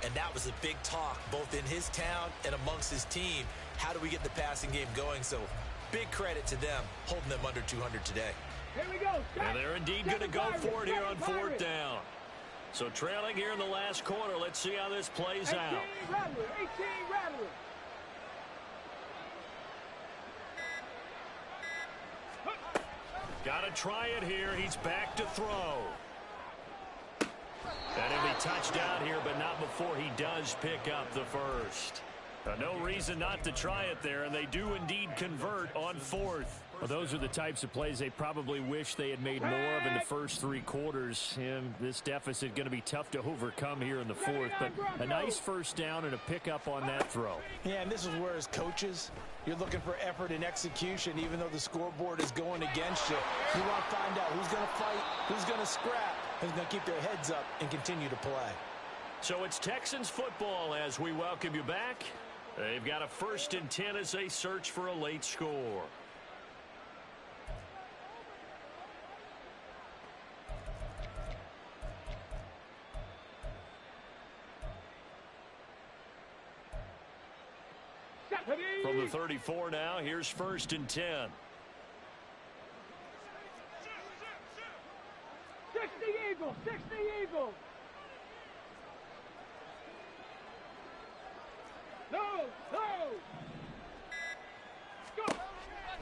[SPEAKER 4] and that was a big talk both in his town and amongst his team. How do we get the passing game going? So big credit to them holding them under 200 today.
[SPEAKER 5] Here we go.
[SPEAKER 1] And they're indeed going to go for it here on 4th down. So trailing here in the last quarter. Let's see how this plays
[SPEAKER 5] 18
[SPEAKER 1] out.
[SPEAKER 5] Rattler, 18 Rattler.
[SPEAKER 1] Got to try it here. He's back to throw. And he'll be touched out here, but not before he does pick up the first. No reason not to try it there, and they do indeed convert on 4th. Well, those are the types of plays they probably wish they had made more of in the first 3 quarters. And this deficit going to be tough to overcome here in the 4th, but a nice first down and a pickup on that throw.
[SPEAKER 3] Yeah, and this is where as coaches, you're looking for effort and execution, even though the scoreboard is going against you. You want to find out who's going to fight, who's going to scrap, who's going to keep their heads up and continue to play.
[SPEAKER 1] So it's Texans football as we welcome you back. They've got a 1st and 10 as they search for a late score. From the 34 now, here's 1st and 10.
[SPEAKER 5] 60 Eagles, 60 Eagles. No, no. Go.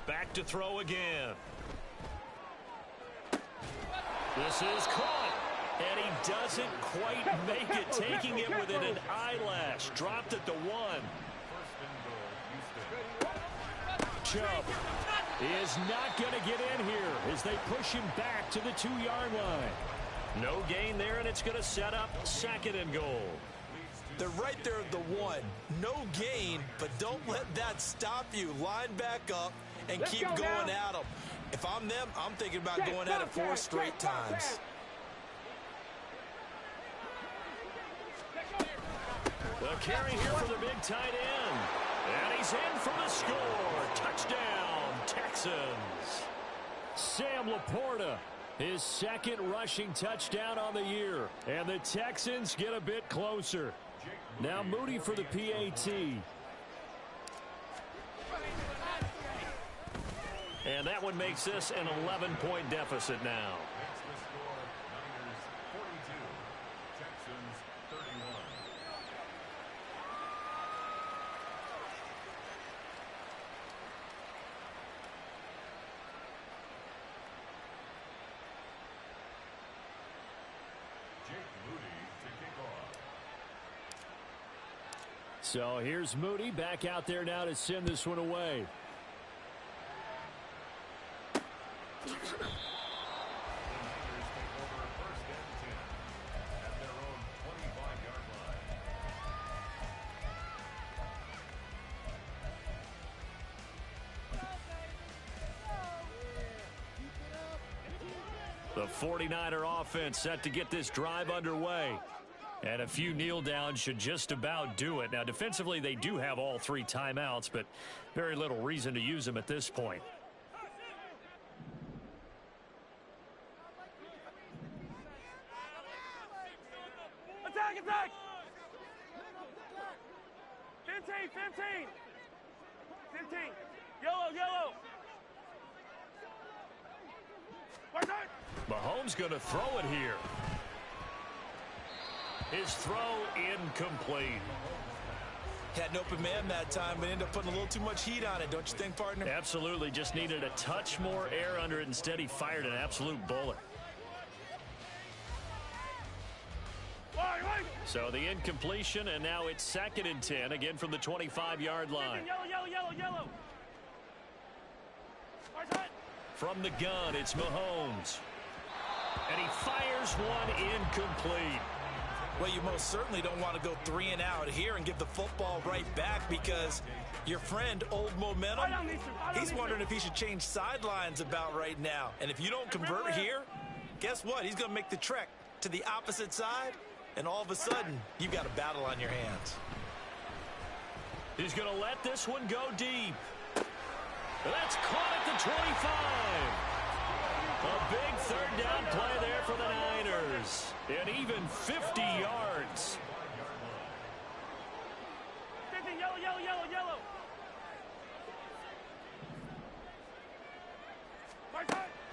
[SPEAKER 1] Back to throw again. This is caught. And he doesn't quite make it, taking it within an eyelash. Dropped at the 1. Chubb is not going to get in here as they push him back to the 2-yard line. No gain there, and it's going to set up 2nd and goal.
[SPEAKER 4] They're right there at the 1. No gain, but don't let that stop you. Line back up and keep going at them. If I'm them, I'm thinking about going at it 4 straight times.
[SPEAKER 1] The carry here for the big tight end. And he's in for the score. Touchdown, Texans. Sam Laporta, his 2nd rushing touchdown on the year. And the Texans get a bit closer. Now Moody for the PAT. And that one makes this an 11-point deficit now. So here's Moody back out there now to send this one away. The 49er offense set to get this drive underway. And a few kneel downs should just about do it. Now, defensively, they do have all 3 timeouts, but very little reason to use them at this point.
[SPEAKER 5] Attack, attack. 15, 15. 15. Yellow, yellow.
[SPEAKER 1] Mahomes going to throw it here. His throw incomplete.
[SPEAKER 4] Had an open man that time, but ended up putting a little too much heat on it, don't you think, partner?
[SPEAKER 1] Absolutely. Just needed a touch more air under it. Instead, he fired an absolute bullet. So the incompletion, and now it's 2nd and 10, again from the 25-yard line.
[SPEAKER 5] Yellow, yellow, yellow, yellow.
[SPEAKER 1] From the gun, it's Mahomes. And he fires one incomplete.
[SPEAKER 4] Well, you most certainly don't want to go 3 and out here and give the football right back, because your friend, Old Momentum, he's wondering if he should change sidelines about right now. And if you don't convert here, guess what? He's going to make the trek to the opposite side and all of a sudden, you've got a battle on your hands.
[SPEAKER 1] He's going to let this one go deep. That's caught at the 25. A big third down play there for the Niners. And even 50 yards.
[SPEAKER 5] 50, yellow, yellow, yellow, yellow.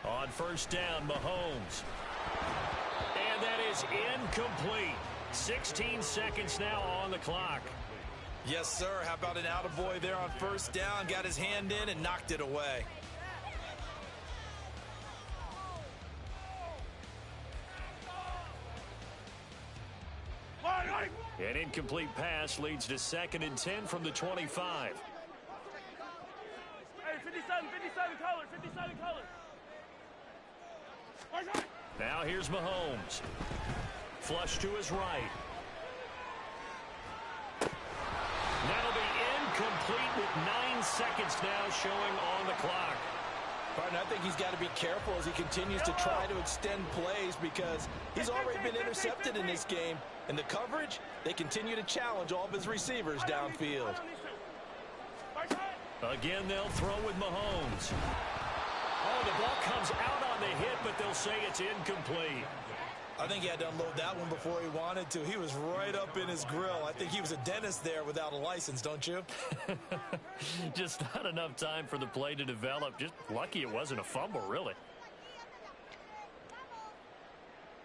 [SPEAKER 1] On first down, Mahomes. And that is incomplete. 16 seconds now on the clock.
[SPEAKER 4] Yes, sir. How about an attaboy there on first down? Got his hand in and knocked it away.
[SPEAKER 1] An incomplete pass leads to 2nd and 10 from the 25.
[SPEAKER 5] Hey, 57 color, 57 color.
[SPEAKER 1] Now here's Mahomes. Flush to his right. That'll be incomplete with 9 seconds now showing on the clock.
[SPEAKER 3] Partner, I think he's got to be careful as he continues to try to extend plays because he's already been intercepted in this game. And the coverage, they continue to challenge all of his receivers downfield.
[SPEAKER 1] Again, they'll throw with Mahomes. Oh, the ball comes out on the hit, but they'll say it's incomplete.
[SPEAKER 4] I think he had to unload that one before he wanted to. He was right up in his grill. I think he was a dentist there without a license, don't you?
[SPEAKER 1] Just not enough time for the play to develop. Just lucky it wasn't a fumble, really.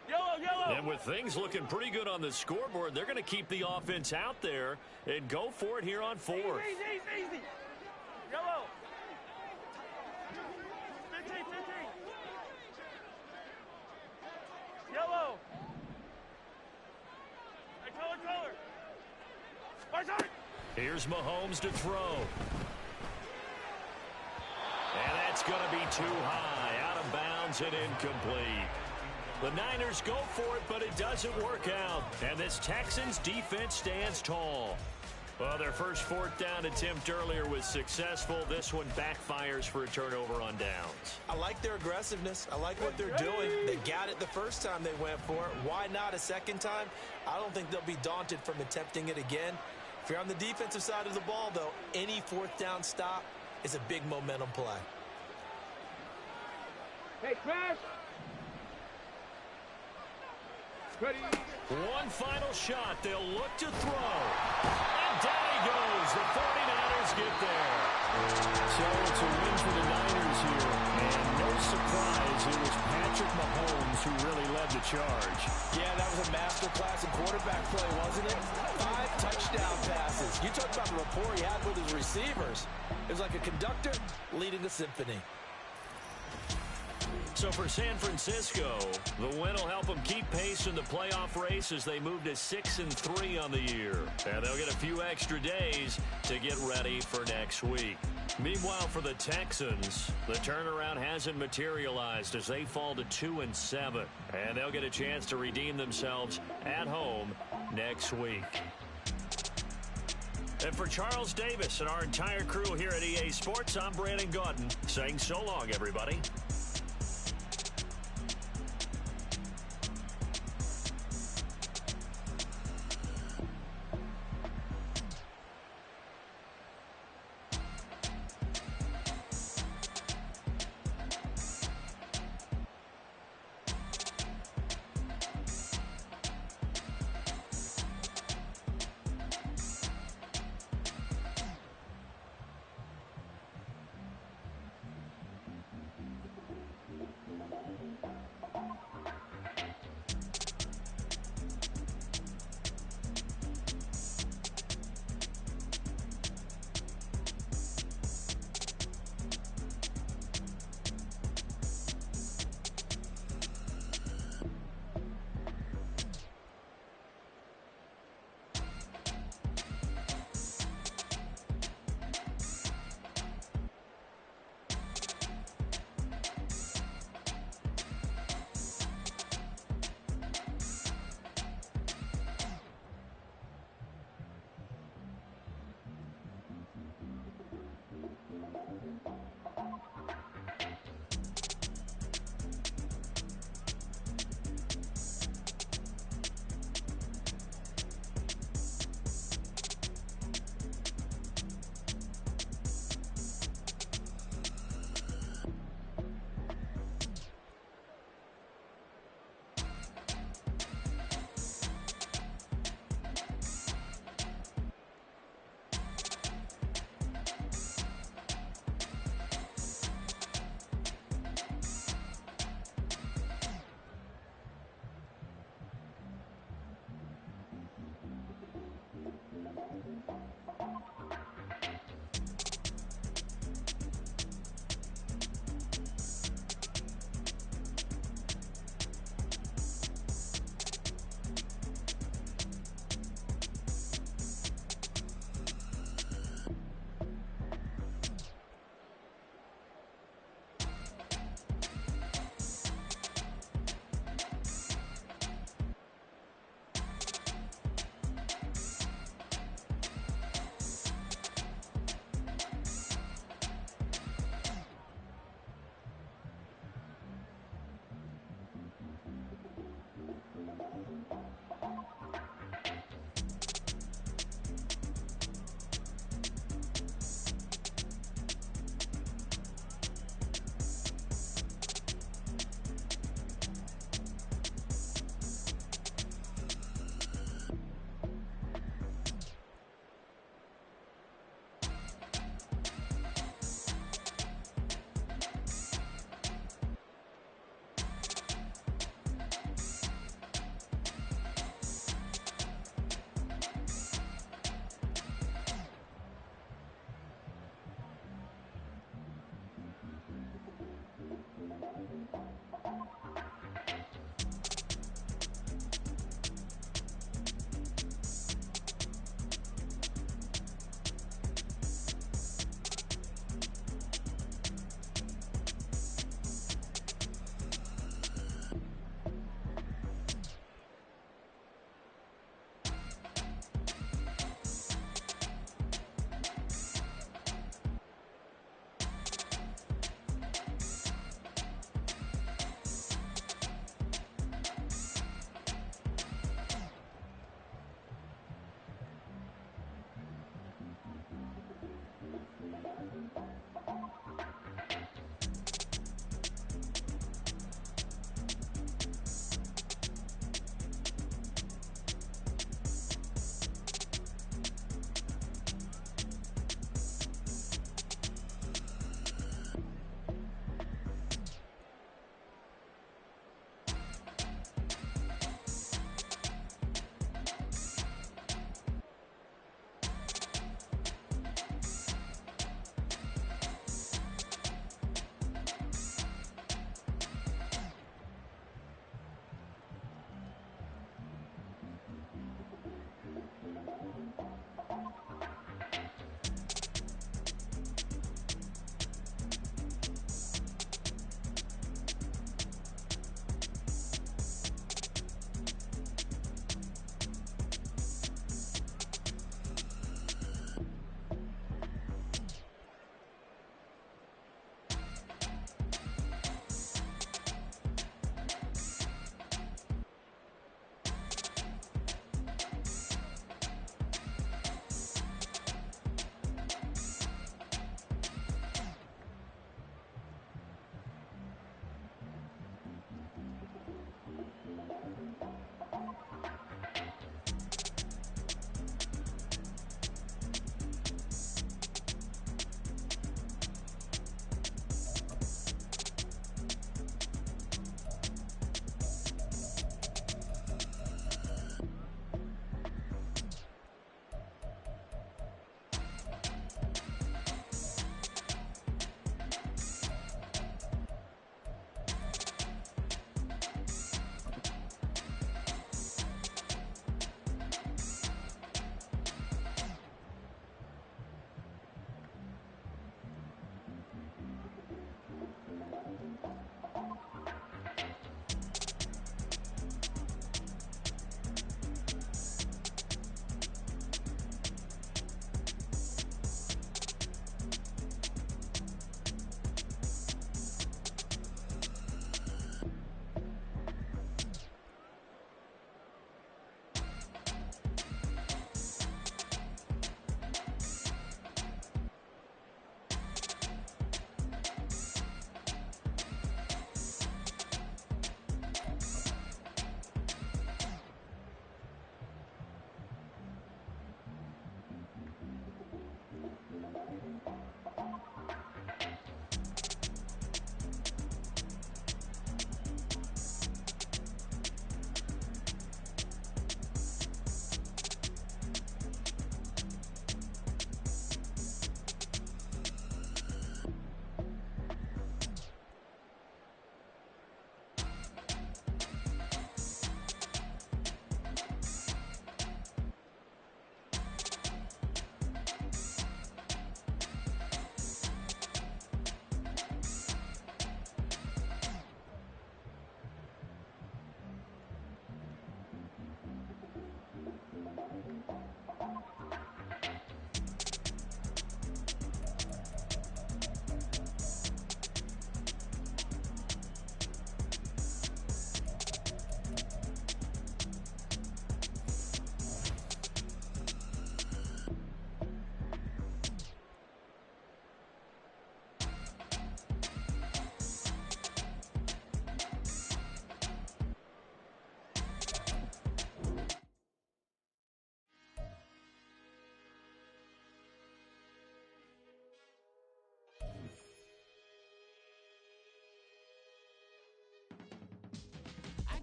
[SPEAKER 5] Yellow, yellow.
[SPEAKER 1] And with things looking pretty good on the scoreboard, they're going to keep the offense out there and go for it here on 4th.
[SPEAKER 5] Easy. Yellow. 15. Yellow. Hey, color.
[SPEAKER 1] Here's Mahomes to throw. And that's going to be too high. Out of bounds and incomplete. The Niners go for it, but it doesn't work out. And this Texans defense stands tall. Well, their first 4th down attempt earlier was successful. This one backfires for a turnover on downs.
[SPEAKER 4] I like their aggressiveness. I like what they're doing. They got it the first time they went for it. Why not a second time? I don't think they'll be daunted from attempting it again. If you're on the defensive side of the ball, though, any 4th down stop is a big momentum play.
[SPEAKER 5] Hey, Crash. Ready.
[SPEAKER 1] One final shot. They'll look to throw. And down he goes. The 49ers get there. So it's a win for the Niners here. And no surprise, it was Patrick Mahomes who really led the charge.
[SPEAKER 3] Yeah, that was a masterclass in quarterback play, wasn't it? 5 touchdown passes. You talk about the rapport he had with his receivers. It was like a conductor leading a symphony.
[SPEAKER 1] So for San Francisco, the win will help them keep pace in the playoff race as they move to 6-3 on the year. And they'll get a few extra days to get ready for next week. Meanwhile, for the Texans, the turnaround hasn't materialized as they fall to 2-7. And they'll get a chance to redeem themselves at home next week. And for Charles Davis and our entire crew here at EA Sports, I'm Brandon Gaudin saying so long, everybody.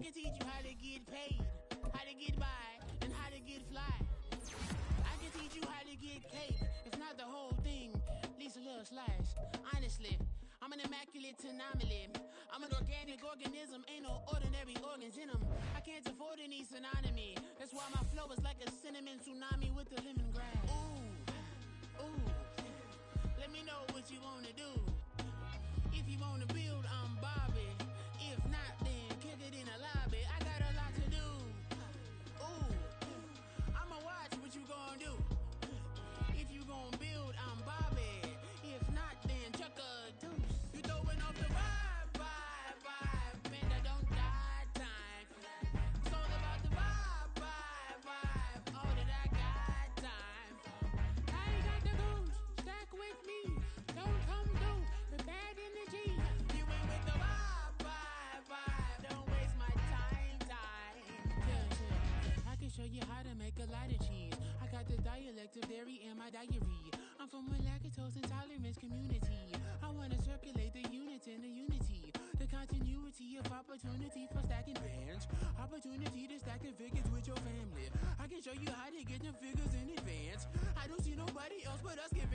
[SPEAKER 6] can teach you how to get paid, how to get by, and how to get fly. I can teach you how to get cake, if not the whole thing, at least a little slice. Honestly, I'm an immaculate anomaly. I'm an organic organism, ain't no ordinary organs in them. I can't afford any synonymy. That's why my flow is like a cinnamon tsunami with the lemongrass. Ooh, ooh. Let me know what you wanna do. If you wanna build, I'm Bobby. If not, then kick it in the lobby. I got a lot to do. Ooh, I'ma watch what you gonna do. If you gonna build, I'm Bobby. If not, then chuck a deuce. You throwing off the vibe, vibe, vibe. Man, I don't die time. It's all about the vibe, vibe, vibe. All that I got time. I ain't got the goose. Stack with me. Don't come through with bad energy. You ain't with the vibe, vibe, vibe. Don't waste my time. Yeah. I can show you how to make a lot of cheese. I got the dialect of dairy in my diary. I'm from a lactose intolerance community. I wanna circulate the unity and the unity. The continuity of opportunity for stacking bands. Opportunity to stack the figures with your family. I can show you how to get them figures in advance. I don't see nobody else but us giving